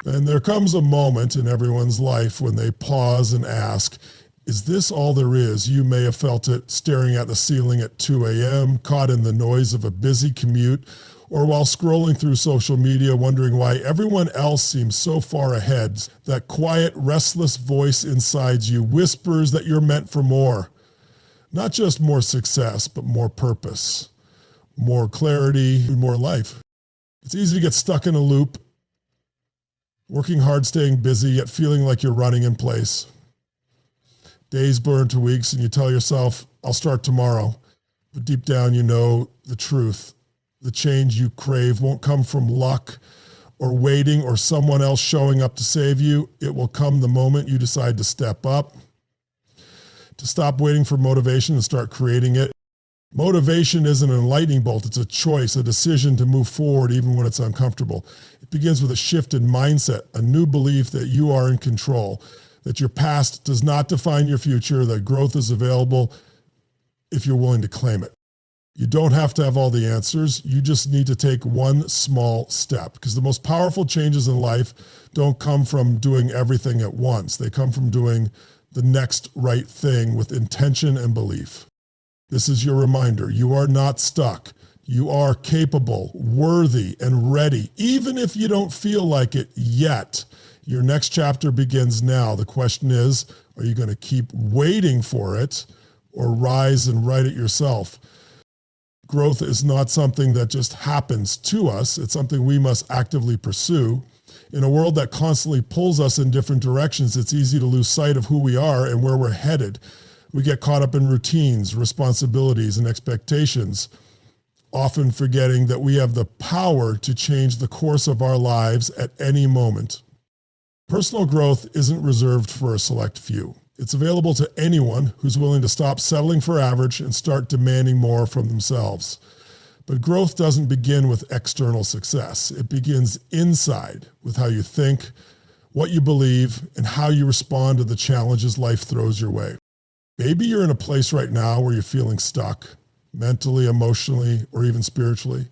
And there comes a moment in everyone's life when they pause and ask, is this all there is? You may have felt it staring at the ceiling at 2 a.m., caught in the noise of a busy commute, or while scrolling through social media wondering why everyone else seems so far ahead. That quiet, restless voice inside you whispers that you're meant for more. Not just more success, but more purpose, more clarity, more life. It's easy to get stuck in a loop, working hard, staying busy, yet feeling like you're running in place. Days burn to weeks and you tell yourself, I'll start tomorrow. But deep down, you know the truth. The change you crave won't come from luck or waiting or someone else showing up to save you. It will come the moment you decide to step up, to stop waiting for motivation and start creating it. Motivation isn't a lightning bolt. It's a choice, a decision to move forward even when it's uncomfortable. It begins with a shift in mindset, a new belief that you are in control, that your past does not define your future, that growth is available if you're willing to claim it. You don't have to have all the answers. You just need to take one small step, because the most powerful changes in life don't come from doing everything at once. They come from doing the next right thing with intention and belief. This is your reminder. You are not stuck. You are capable, worthy, and ready, even if you don't feel like it yet. Your next chapter begins now. The question is, are you going to keep waiting for it or rise and write it yourself? Growth is not something that just happens to us. It's something we must actively pursue. In a world that constantly pulls us in different directions, it's easy to lose sight of who we are and where we're headed. We get caught up in routines, responsibilities, and expectations, often forgetting that we have the power to change the course of our lives at any moment. Personal growth isn't reserved for a select few. It's available to anyone who's willing to stop settling for average and start demanding more from themselves. But growth doesn't begin with external success. It begins inside with how you think, what you believe, and how you respond to the challenges life throws your way. Maybe you're in a place right now where you're feeling stuck, mentally, emotionally, or even spiritually.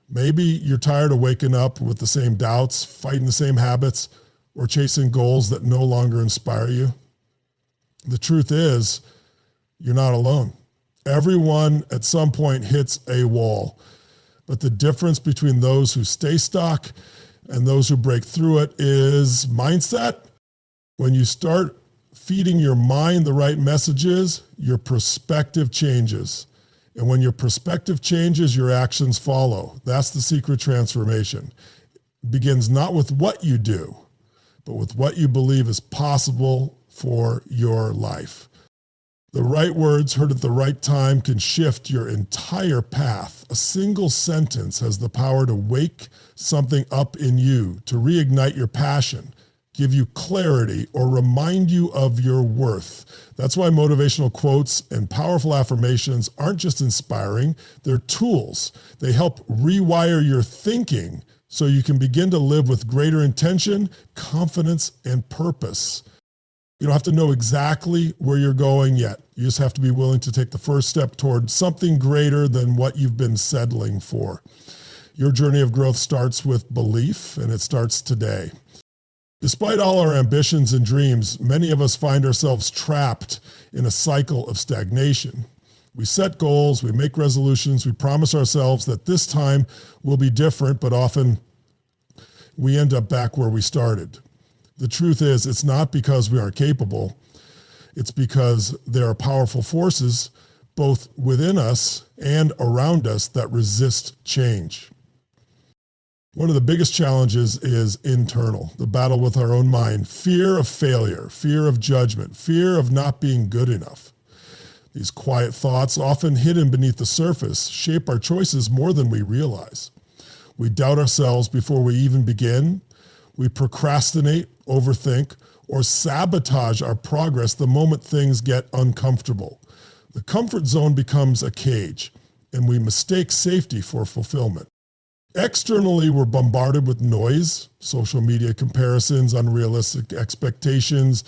Maybe you're tired of waking up with the same doubts, fighting the same habits, or chasing goals that no longer inspire you. The truth is, you're not alone. Everyone at some point hits a wall. But the difference between those who stay stuck and those who break through it is mindset. When you start feeding your mind the right messages, your perspective changes. And when your perspective changes, your actions follow. That's the secret transformation. It begins not with what you do, but with what you believe is possible for your life. The right words heard at the right time can shift your entire path. A single sentence has the power to wake something up in you, to reignite your passion, give you clarity, or remind you of your worth. That's why motivational quotes and powerful affirmations aren't just inspiring, they're tools. They help rewire your thinking so you can begin to live with greater intention, confidence, and purpose. You don't have to know exactly where you're going yet. You just have to be willing to take the first step toward something greater than what you've been settling for. Your journey of growth starts with belief, and it starts today. Despite all our ambitions and dreams, many of us find ourselves trapped in a cycle of stagnation. We set goals, we make resolutions, we promise ourselves that this time will be different, but often we end up back where we started. The truth is, it's not because we aren't capable. It's because there are powerful forces both within us and around us that resist change. One of the biggest challenges is internal, the battle with our own mind, fear of failure, fear of judgment, fear of not being good enough. These quiet thoughts, often hidden beneath the surface, shape our choices more than we realize. We doubt ourselves before we even begin. We procrastinate, overthink, or sabotage our progress the moment things get uncomfortable. The comfort zone becomes a cage, and we mistake safety for fulfillment. Externally, we're bombarded with noise, social media comparisons, unrealistic expectations,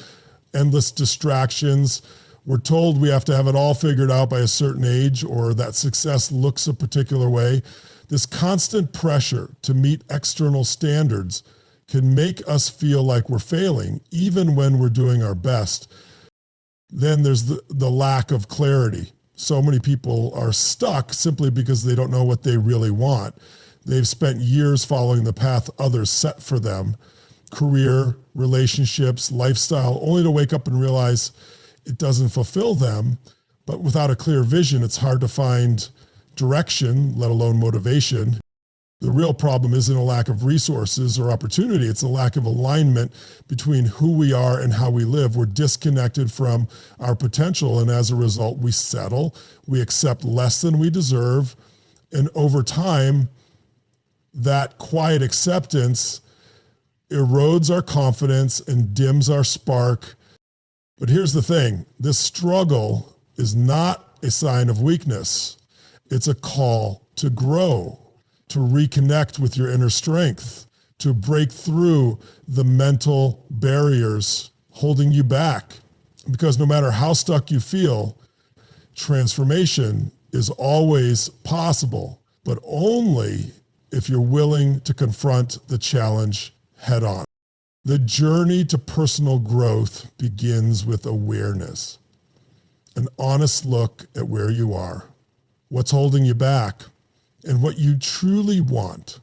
endless distractions. We're told we have to have it all figured out by a certain age or that success looks a particular way. This constant pressure to meet external standards can make us feel like we're failing, even when we're doing our best. Then there's the lack of clarity. So many people are stuck simply because they don't know what they really want. They've spent years following the path others set for them, career, relationships, lifestyle, only to wake up and realize it doesn't fulfill them. But without a clear vision, it's hard to find direction, let alone motivation. The real problem isn't a lack of resources or opportunity. It's a lack of alignment between who we are and how we live. We're disconnected from our potential, and as a result, we settle, we accept less than we deserve, and over time, that quiet acceptance erodes our confidence and dims our spark. But here's the thing, this struggle is not a sign of weakness. It's a call to grow, to reconnect with your inner strength, to break through the mental barriers holding you back. Because no matter how stuck you feel, transformation is always possible, but only if you're willing to confront the challenge head on. The journey to personal growth begins with awareness, an honest look at where you are, what's holding you back, and what you truly want.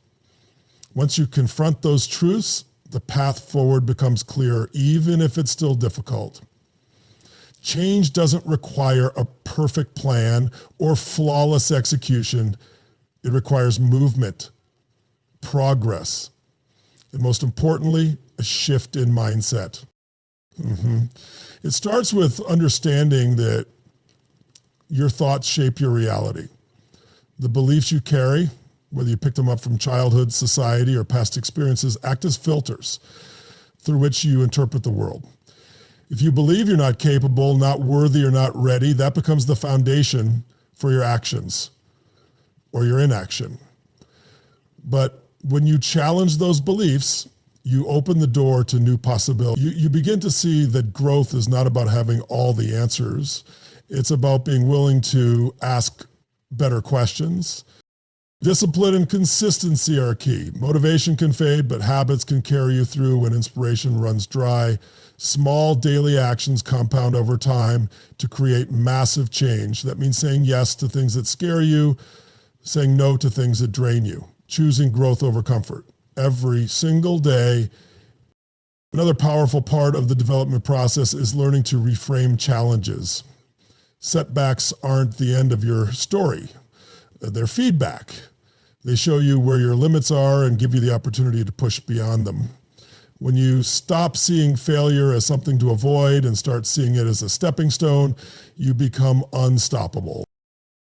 Once you confront those truths, the path forward becomes clear, even if it's still difficult. Change doesn't require a perfect plan or flawless execution. It requires movement, progress, and most importantly, a shift in mindset. It starts with understanding that your thoughts shape your reality. The beliefs you carry, whether you picked them up from childhood, society, or past experiences, act as filters through which you interpret the world. If you believe you're not capable, not worthy, or not ready, that becomes the foundation for your actions or your inaction. But when you challenge those beliefs, you open the door to new possibilities. You begin to see that growth is not about having all the answers. It's about being willing to ask better questions. Discipline and consistency are key. Motivation can fade, but habits can carry you through when inspiration runs dry. Small daily actions compound over time to create massive change. That means saying yes to things that scare you, saying no to things that drain you, choosing growth over comfort every single day. Another powerful part of the development process is learning to reframe challenges. Setbacks aren't the end of your story. They're feedback. They show you where your limits are and give you the opportunity to push beyond them. When you stop seeing failure as something to avoid and start seeing it as a stepping stone, you become unstoppable.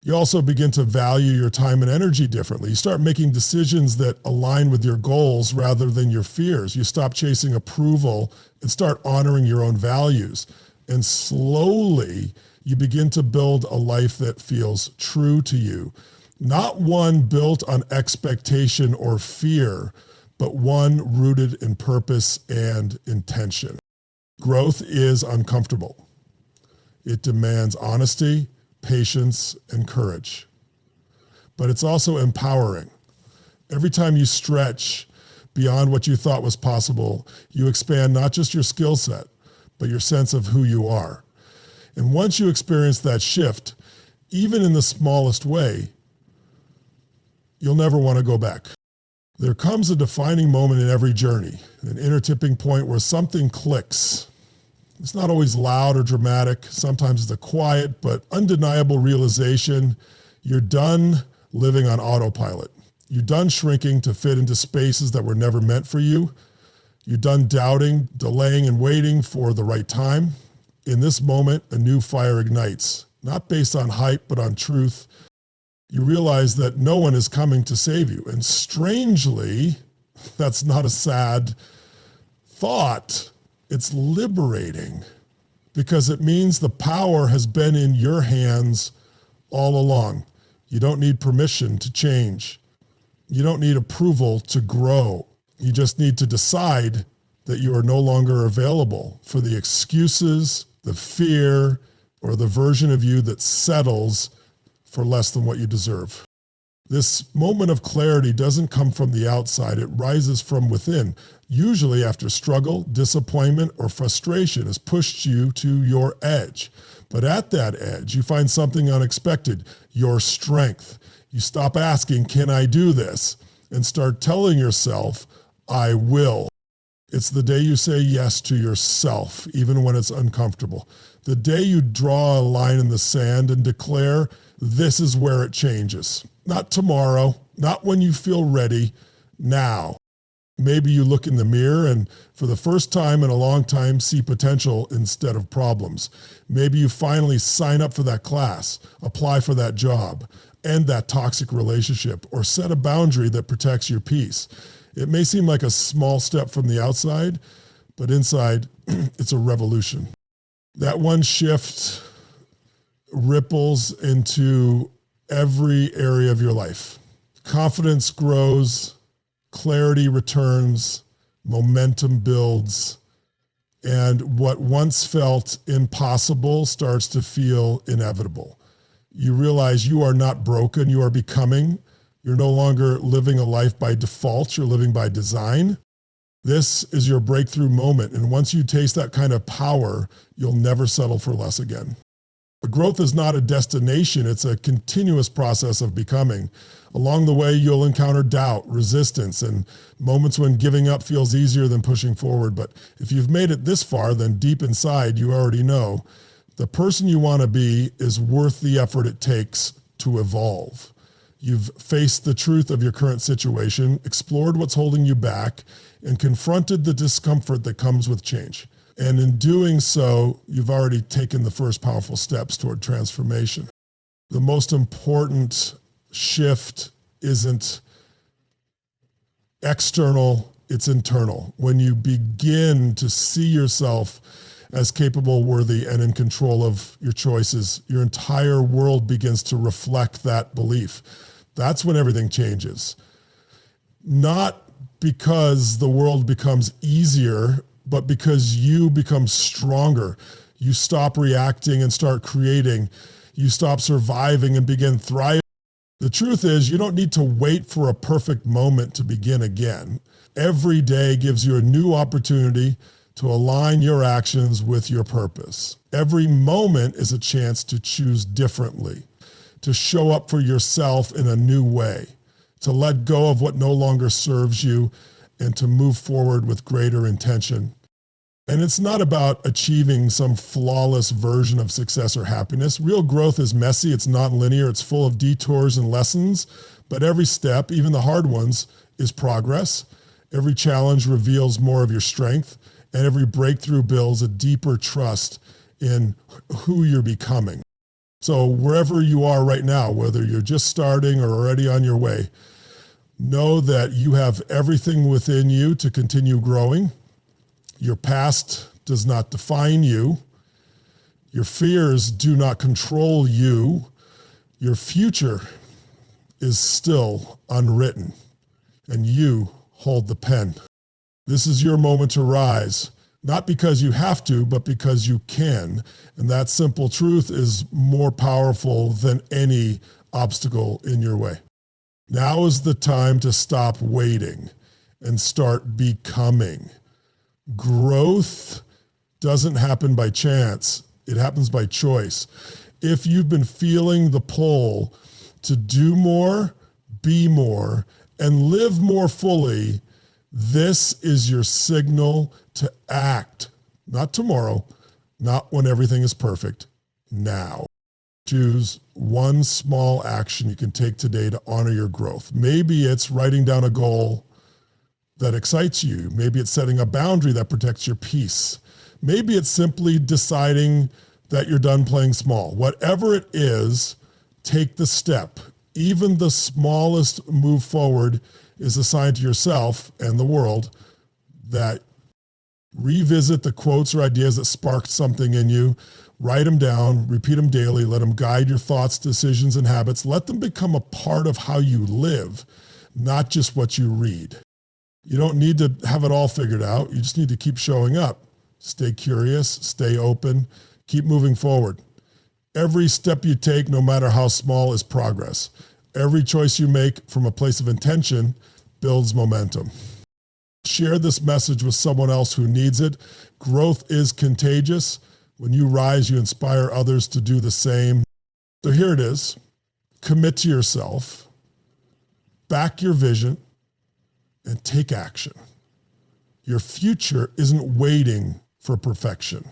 You also begin to value your time and energy differently. You start making decisions that align with your goals rather than your fears. You stop chasing approval and start honoring your own values. And slowly, you begin to build a life that feels true to you. Not one built on expectation or fear, but one rooted in purpose and intention. Growth is uncomfortable. It demands honesty, patience, and courage. But it's also empowering. Every time you stretch beyond what you thought was possible, you expand not just your skill set, but your sense of who you are. And once you experience that shift, even in the smallest way, you'll never want to go back. There comes a defining moment in every journey, an inner tipping point where something clicks. It's not always loud or dramatic. Sometimes it's a quiet but undeniable realization. You're done living on autopilot. You're done shrinking to fit into spaces that were never meant for you. You're done doubting, delaying, and waiting for the right time. In this moment, a new fire ignites, not based on hype, but on truth. You realize that no one is coming to save you. And strangely, that's not a sad thought. It's liberating because it means the power has been in your hands all along. You don't need permission to change. You don't need approval to grow. You just need to decide that you are no longer available for the excuses, the fear, or the version of you that settles for less than what you deserve. This moment of clarity doesn't come from the outside, it rises from within. Usually after struggle, disappointment, or frustration has pushed you to your edge. But at that edge, you find something unexpected, your strength. You stop asking, can I do this? And start telling yourself, I will. It's the day you say yes to yourself, even when it's uncomfortable. The day you draw a line in the sand and declare, this is where it changes. Not tomorrow, not when you feel ready, now. Maybe you look in the mirror and for the first time in a long time see potential instead of problems. Maybe you finally sign up for that class, apply for that job, end that toxic relationship, or set a boundary that protects your peace. It may seem like a small step from the outside, but inside it's a revolution. That one shift ripples into every area of your life. Confidence grows, clarity returns, momentum builds, and what once felt impossible starts to feel inevitable. You realize you are not broken, you are becoming. You're no longer living a life by default, you're living by design. This is your breakthrough moment, and once you taste that kind of power, you'll never settle for less again. Growth is not a destination, it's a continuous process of becoming. Along the way, you'll encounter doubt, resistance, and moments when giving up feels easier than pushing forward. But if you've made it this far, then deep inside, you already know the person you want to be is worth the effort it takes to evolve. You've faced the truth of your current situation, explored what's holding you back, and confronted the discomfort that comes with change. And in doing so, you've already taken the first powerful steps toward transformation. The most important shift isn't external, it's internal. When you begin to see yourself as capable, worthy, and in control of your choices, your entire world begins to reflect that belief. That's when everything changes. Not because the world becomes easier, but because you become stronger. You stop reacting and start creating. You stop surviving and begin thriving. The truth is, you don't need to wait for a perfect moment to begin again. Every day gives you a new opportunity to align your actions with your purpose. Every moment is a chance to choose differently, to show up for yourself in a new way, to let go of what no longer serves you, and to move forward with greater intention. And it's not about achieving some flawless version of success or happiness. Real growth is messy, it's non-linear, it's full of detours and lessons, but every step, even the hard ones, is progress. Every challenge reveals more of your strength, and every breakthrough builds a deeper trust in who you're becoming. So wherever you are right now, whether you're just starting or already on your way, know that you have everything within you to continue growing. Your past does not define you. Your fears do not control you. Your future is still unwritten, and you hold the pen. This is your moment to rise, not because you have to, but because you can. And that simple truth is more powerful than any obstacle in your way. Now is the time to stop waiting and start becoming. Growth doesn't happen by chance. It happens by choice. If you've been feeling the pull to do more, be more, and live more fully, this is your signal to act. Not tomorrow, not when everything is perfect, now. Choose one small action you can take today to honor your growth. Maybe it's writing down a goal that excites you. Maybe it's setting a boundary that protects your peace. Maybe it's simply deciding that you're done playing small. Whatever it is, take the step. Even the smallest move forward is a sign to yourself and the world that revisit the quotes or ideas that sparked something in you. Write them down, repeat them daily, let them guide your thoughts, decisions, and habits. Let them become a part of how you live, not just what you read. You don't need to have it all figured out. You just need to keep showing up. Stay curious, stay open, keep moving forward. Every step you take, no matter how small, is progress. Every choice you make from a place of intention builds momentum. Share this message with someone else who needs it. Growth is contagious. When you rise, you inspire others to do the same. So here it is. Commit to yourself, back your vision, and take action. Your future isn't waiting for perfection.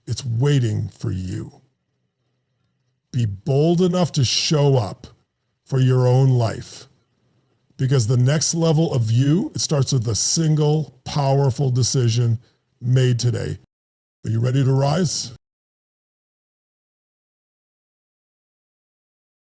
It's waiting for you. Be bold enough to show up for your own life, because the next level of you, it starts with a single powerful decision made today. Are you ready to rise?